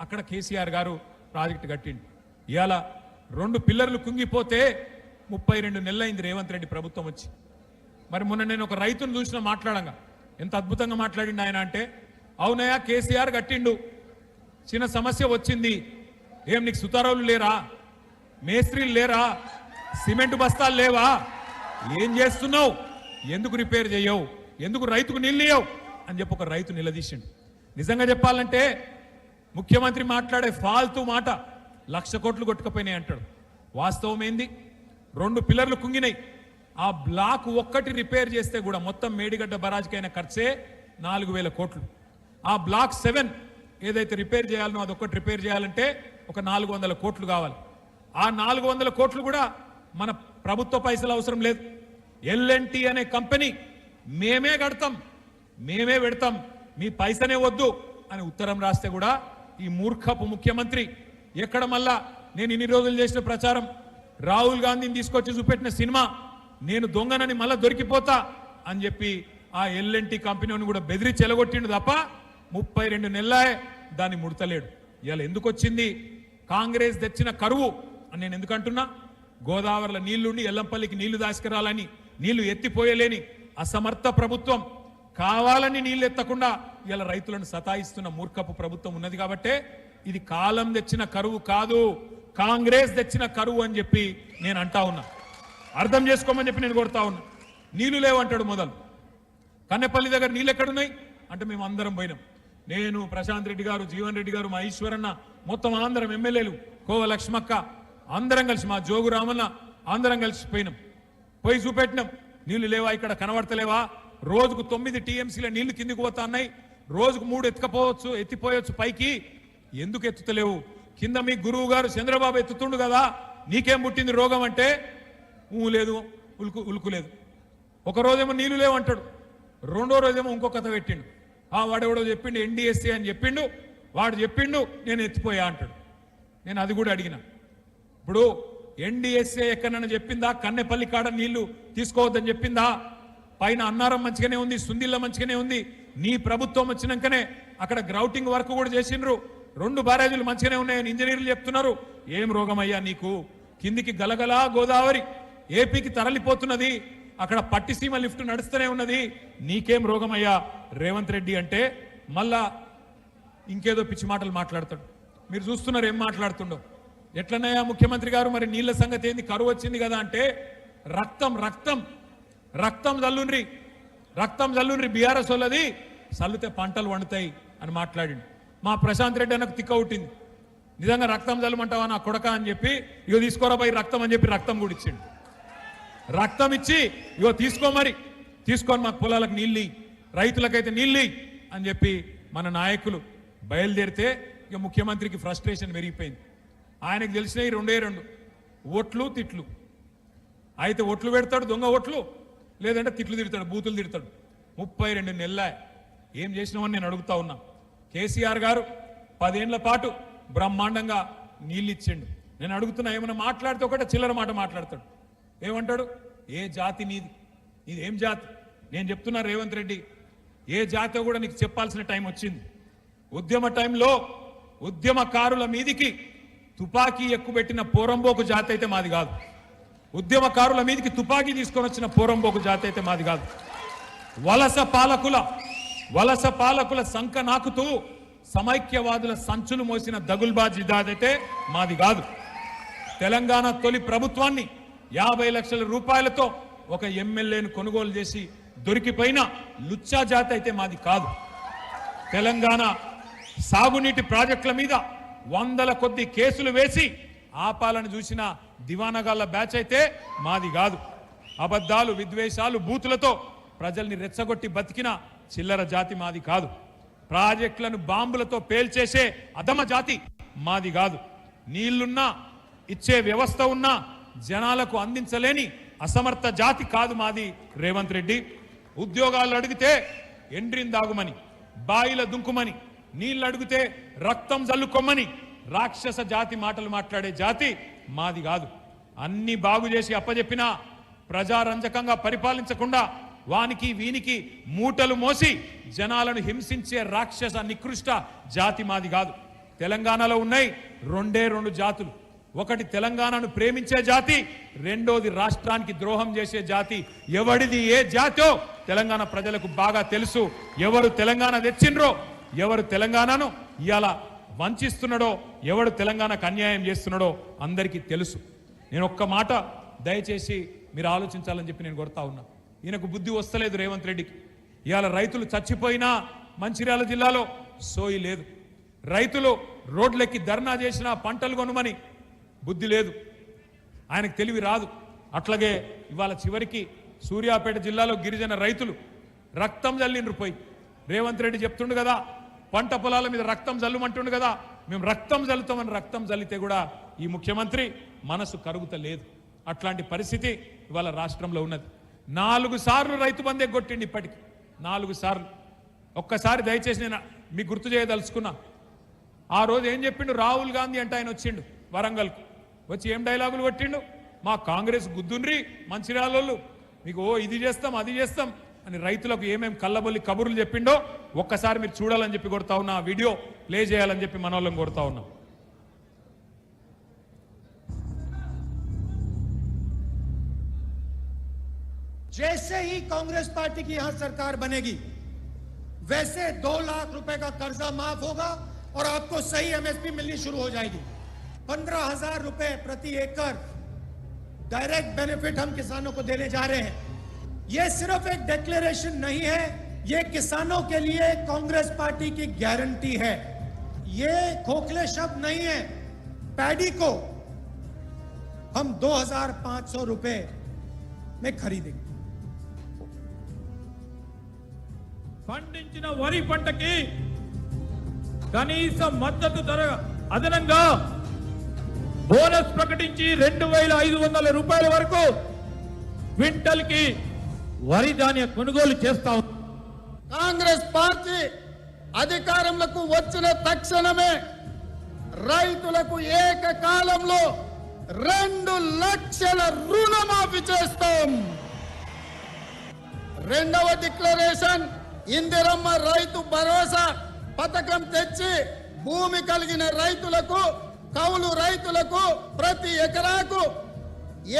అక్కడ కేసీఆర్ గారు ప్రాజెక్టు కట్టిండు. ఇవాళ 2 పిల్లర్లు కుంగిపోతే 32 నెలలైంది రేవంత్ రెడ్డి ప్రభుత్వం వచ్చి. మరి మొన్న నేను ఒక రైతును చూసిన మాట్లాడంగా ఎంత అద్భుతంగా మాట్లాడిండు ఆయన అంటే, అవునయ్యా కేసీఆర్ కట్టిండు, చిన్న సమస్య వచ్చింది, ఏం నీకు సుతారావులు లేరా, మేస్త్రీలు లేరా, సిమెంట్ బస్తాలు లేవా, ఏం చేస్తున్నావు, ఎందుకు రిపేర్ చేయవు, ఎందుకు రైతుకు నీళ్ళు ఇయ్యవు అని చెప్పి ఒక రైతు నిలదీసిండు. నిజంగా చెప్పాలంటే ముఖ్యమంత్రి మాట్లాడే ఫాల్తూ మాట 1,00,000 కోట్లు కొట్టుకుపోయినాయి అంటాడు. వాస్తవం ఏంది, 2 పిల్లర్లు కుంగినాయి. ఆ బ్లాక్ ఒక్కటి రిపేర్ చేస్తే కూడా మొత్తం మేడిగడ్డ బరాజ్కైన ఖర్చే 4,000 కోట్లు. ఆ బ్లాక్ 7 ఏదైతే రిపేర్ చేయాలనో అదొక్కటి రిపేర్ చేయాలంటే ఒక 400 కోట్లు కావాలి. ఆ 400 కోట్లు కూడా మన ప్రభుత్వ పైసలు అవసరం లేదు. ఎల్ఎన్టీ అనే కంపెనీ మేమే కడతాం, మేమే పెడతాం, మీ పైసనే వద్దు అని ఉత్తరం రాస్తే కూడా ఈ మూర్ఖపు ముఖ్యమంత్రి ఎక్కడ మళ్ళా నేను ఇన్ని రోజులు చేసిన ప్రచారం, రాహుల్ గాంధీని తీసుకొచ్చి చూపెట్టిన సినిమా నేను దొంగనని మళ్ళా దొరికిపోతా అని చెప్పి ఆ ఎల్ఎన్టీ కంపెనీని కూడా బెదిరించి ఎలగొట్టిండు తప్ప 32 నెలలే దాన్ని ముడతలేడు. ఇవాళ ఎందుకు వచ్చింది, కాంగ్రెస్ తెచ్చిన కరువు అని నేను ఎందుకంటున్నా, గోదావరిలో నీళ్లుండి ఎల్లంపల్లికి నీళ్లు దాసుకురాలని నీళ్లు ఎత్తిపోయలేని అసమర్థ ప్రభుత్వం, కావాలని నీళ్లు ఎత్తకుండా ఇలా రైతులను సతాయిస్తున్న మూర్ఖపు ప్రభుత్వం ఉన్నది. కాబట్టే ఇది కాలం తెచ్చిన కరువు కాదు, కాంగ్రెస్ తెచ్చిన కరువు అని చెప్పి నేను అంటా ఉన్నా. అర్థం చేసుకోమని చెప్పి నేను కోరుతా ఉన్నా. నీళ్లు లేవంటాడు మొదలు, కన్నెపల్లి దగ్గర నీళ్ళు ఎక్కడున్నాయి అంటే మేము అందరం పోయినాం, నేను, ప్రశాంత్ రెడ్డి గారు, జీవన్ రెడ్డి గారు, మా ఈశ్వరన్న, మొత్తం అందరం ఎమ్మెల్యేలు, కోవ లక్ష్మక్క అందరం కలిసి, మా జోగు రామన్న అందరం కలిసి పోయినాం. పోయి చూపెట్టినాం, నీళ్లు లేవా, ఇక్కడ కనబడతలేవా, రోజుకు 9 టీఎంసీల నీళ్లు కిందికి పోతా ఉన్నాయి, రోజుకు 3 ఎత్తిపోయొచ్చు పైకి, ఎందుకు ఎత్తుతలేవు, కింద మీ గురువు గారు చంద్రబాబు ఎత్తుతుండు కదా, నీకేం పుట్టింది రోగం అంటే లేదు, ఉలుకు లేదు. ఒక రోజేమో నీళ్లు లేవు అంటాడు, రెండో రోజేమో ఇంకో కథ పెట్టిండు, వాడెవడో చెప్పిండు ఎన్డీఎస్ఏ అని చెప్పిండు, వాడు చెప్పిండు నేను ఎత్తిపోయా అంటాడు. నేను అది కూడా అడిగిన, ఇప్పుడు ఎన్డీఎస్ఏ ఎక్కడన్నా చెప్పిందా కన్నెపల్లి కాడ నీళ్లు తీసుకోవద్దని చెప్పిందా, పైన అన్నారం మంచిగానే ఉంది, సుందిల్ల మంచిగానే ఉంది, నీ ప్రభుత్వం వచ్చినాకనే అక్కడ గ్రౌటింగ్ వర్క్ కూడా చేసిండ్రు, 2 బ్యారేజీలు మంచిగానే ఉన్నాయని ఇంజనీర్లు చెప్తున్నారు. ఏం రోగమయ్యా నీకు, కిందికి గలగలా గోదావరి ఏపీకి తరలిపోతున్నది, అక్కడ పట్టిసీమ లిఫ్ట్ నడుస్తూనే ఉన్నది, నీకేం రోగమయ్యా రేవంత్ రెడ్డి అంటే మళ్ళా ఇంకేదో పిచ్చి మాటలు మాట్లాడతాడు. మీరు చూస్తున్నారు ఏం మాట్లాడుతుండో. ఎట్లన్నాయా ముఖ్యమంత్రి గారు, మరి నీళ్ల సంగతి ఏంది, కరువు వచ్చింది కదా అంటే రక్తం రక్తం రక్తం జల్లుండ్రి, రక్తం జల్లుండ్రి, బీఆర్ఎస్ వాళ్ళది చల్లితే పంటలు వండుతాయి అని మాట్లాడిండు. మా ప్రశాంత్ రెడ్డి అన్నకు తిక్క ఉట్టింది, నిజంగా రక్తం జల్లమంటావా నా కొడక అని చెప్పి, ఇగో తీసుకోరా పోయి రక్తం అని చెప్పి రక్తం కూడా ఇచ్చిండు. రక్తం ఇచ్చి ఇగో తీసుకో, మరి తీసుకొని మాకు పొలాలకు నీళ్ళు, రైతులకైతే నీళ్ళు అని చెప్పి మన నాయకులు బయలుదేరితే ఇక ముఖ్యమంత్రికి ఫ్రస్ట్రేషన్ పెరిగిపోయింది. ఆయనకు తెలిసినవి 2 ఓట్లు తిట్లు. అయితే ఓట్లు పెడతాడు, దొంగ ఓట్లు, లేదంటే తిట్లు తిడతాడు, బూతులు తిడతాడు. 32 నెలల ఏం చేసినామని నేను అడుగుతా ఉన్నా. కేసీఆర్ గారు 10 ఏళ్ల పాటు బ్రహ్మాండంగా నీళ్ళు ఇచ్చిండు. నేను అడుగుతున్నా, ఏమైనా మాట్లాడితే ఒకటే చిల్లర మాట మాట్లాడతాడు. ఏమంటాడు, ఏ జాతి నీది, ఇది ఏం జాతి. నేను చెప్తున్నా రేవంత్ రెడ్డి, ఏ జాతి కూడా నీకు చెప్పాల్సిన టైం వచ్చింది. ఉద్యమ టైంలో ఉద్యమకారుల మీదికి తుపాకీ ఎక్కుబెట్టిన పోరంబోకు జాతి అయితే మాది కాదు. ఉద్యమకారుల మీదికి తుపాకీ తీసుకొని వచ్చిన పోరంబోకు జాతి అయితే మాది కాదు. వలస పాలకుల సంక నాకుతూ సమైక్యవాదుల సంచులు మోసిన దగుల్బాజీ జాతైతే మాది కాదు. తెలంగాణ తొలి ప్రభుత్వాన్ని 50 లక్షల రూపాయలతో ఒక ఎమ్మెల్యేను కొనుగోలు చేసి దొరికిపోయిన లుచ్చా జాతి అయితే మాది కాదు. తెలంగాణ సాగునీటి ప్రాజెక్టుల మీద 100ల కొద్ది కేసులు వేసి ఆపాలను చూసిన దివానగాళ్ల బ్యాచ్ అయితే మాది కాదు. అబద్ధాలు, విద్వేషాలు, బూతులతో ప్రజల్ని రెచ్చగొట్టి బతికిన చిల్లర జాతి మాది కాదు. ప్రాజెక్టులను బాంబులతో పేల్చేసే అధమ జాతి మాది కాదు. నీళ్లున్నా, ఇచ్చే వ్యవస్థ ఉన్నా జనాలకు అందించలేని అసమర్థ జాతి కాదు మాది రేవంత్ రెడ్డి. ఉద్యోగాలు అడిగితే ఎండ్రిందాగుమని, బాయిల దుంకుమని, నీళ్లు అడిగితే రక్తం జల్లుకొమ్మని రాక్షస జాతి మాటలు మాట్లాడే జాతి మాది కాదు. అన్ని బాగు చేసి అప్పజెప్పినా ప్రజారంజకంగా పరిపాలించకుండా వానికి వీనికి మూటలు మోసి జనాలను హింసించే రాక్షస నికృష్ట జాతి మాది కాదు. తెలంగాణలో ఉన్నాయి రెండు జాతులు. ఒకటి తెలంగాణను ప్రేమించే జాతి, రెండోది రాష్ట్రానికి ద్రోహం చేసే జాతి. ఎవడిది ఏ జాతో తెలంగాణ ప్రజలకు బాగా తెలుసు. ఎవరు తెలంగాణ తెచ్చిండ్రో, ఎవరు తెలంగాణను ఇవాళ వంచిస్తున్నాడో, ఎవడు తెలంగాణకు అన్యాయం చేస్తున్నాడో అందరికీ తెలుసు. నేను ఒక్క మాట దయచేసి మీరు ఆలోచించాలని చెప్పి నేను కోరుతా ఉన్నా. ఈయనకు బుద్ధి వస్తలేదు రేవంత్ రెడ్డికి. ఇవాళ రైతులు చచ్చిపోయినా మంచిర్యాల జిల్లాలో సోయి లేదు. రైతులు రోడ్లెక్కి ధర్నా చేసినా పంటలు కొనుమని బుద్ధి లేదు. ఆయనకు తెలివి రాదు. అట్లాగే ఇవాళ చివరికి సూర్యాపేట జిల్లాలో గిరిజన రైతులు రక్తం జల్లిండ్రు పోయి. రేవంత్ రెడ్డి చెప్తుండు కదా, పంట పొలాల మీద రక్తం జల్లుమంటుండు కదా, మేము రక్తం జల్లుతామని రక్తం జల్లితే కూడా ఈ ముఖ్యమంత్రి మనసు కరుగుతలేదు. అట్లాంటి పరిస్థితి ఇవాళ రాష్ట్రంలో ఉన్నది. 4 సార్లు రైతు బంధు ఎగ్గొట్టిండి. ఇప్పటికి 4 సార్లు. ఒక్కసారి దయచేసి నేను మీకు గుర్తు చేయదలుచుకున్నా. ఆ రోజు ఏం చెప్పిండు రాహుల్ గాంధీ అంటే ఆయన వచ్చిండు వరంగల్కు. వచ్చి ఏం డైలాగులు కొట్టిండు, మా కాంగ్రెస్ గుద్దుండ్రి మంచిర్యాలోళ్ళు, మీకు ఇది చేస్తాం అది చేస్తాం అని రైతులకు ఏమేం కళ్ళబొల్లి కబుర్లు చెప్పిండో ఒక్కసారి మీరు చూడాలని చెప్పి కొడతా ఉన్నా. ఆ వీడియో ప్లే చేయాలని చెప్పి మనోళ్ళని కొడతా ఉన్నాం. जैसे ही कांग्रेस पार्टी की यहां सरकार बनेगी वैसे 2 लाख रुपए का कर्जा माफ होगा और आपको सही एमएसपी मिलनी शुरू हो जाएगी। 15,000 रुपए प्रति एकड़ डायरेक्ट बेनिफिट हम किसानों को देने जा रहे हैं। यह सिर्फ एक डिक्लेरेशन नहीं है, यह किसानों के लिए कांग्रेस पार्टी की गारंटी है। यह खोखले शब्द नहीं है। पैडी को हम 2,500 रुपए में खरीदेंगे। పండించిన వరి పంటకి కనీస మద్దతు ధర అదనంగా బోనస్ ప్రకటించి 2,500 రూపాయల వరకు క్వింటల్ కి వరి ధాన్య కొనుగోలు చేస్తాం. కాంగ్రెస్ పార్టీ అధికారంలోకి వచ్చిన తక్షణమే రైతులకు ఏకకాలంలో 2 లక్షల రుణమాఫీ చేస్తాం. రెండవ డిక్లరేషన్ ఇందిరమ్మ రైతు భరోసా పథకం తెచ్చి భూమి కలిగిన రైతులకు, కౌలు రైతులకు ప్రతి ఎకరాకు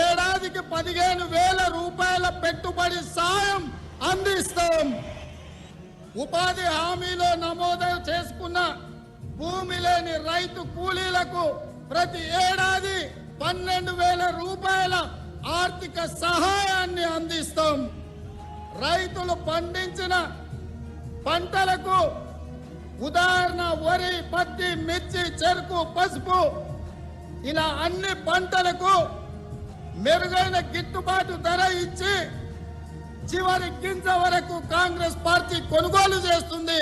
ఏడాదికి 15,000 రూపాయల పెట్టుబడి సాయం అందిస్తాం. ఉపాధి హామీలో నమోదు చేసుకున్న భూమి లేని రైతు కూలీలకు ప్రతి ఏడాది 12,000 రూపాయల ఆర్థిక సహాయాన్ని అందిస్తాం. రైతులు పండించిన పంటలకు ఉదాహరణ వరి, పత్తి, మిర్చి, చెరుకు, పసుపు ఇలా అన్ని పంటలకు మెరుగైన గిట్టుబాటు ధర ఇచ్చి చివరి గింజ వరకు కాంగ్రెస్ పార్టీ కొనుగోలు చేస్తుంది.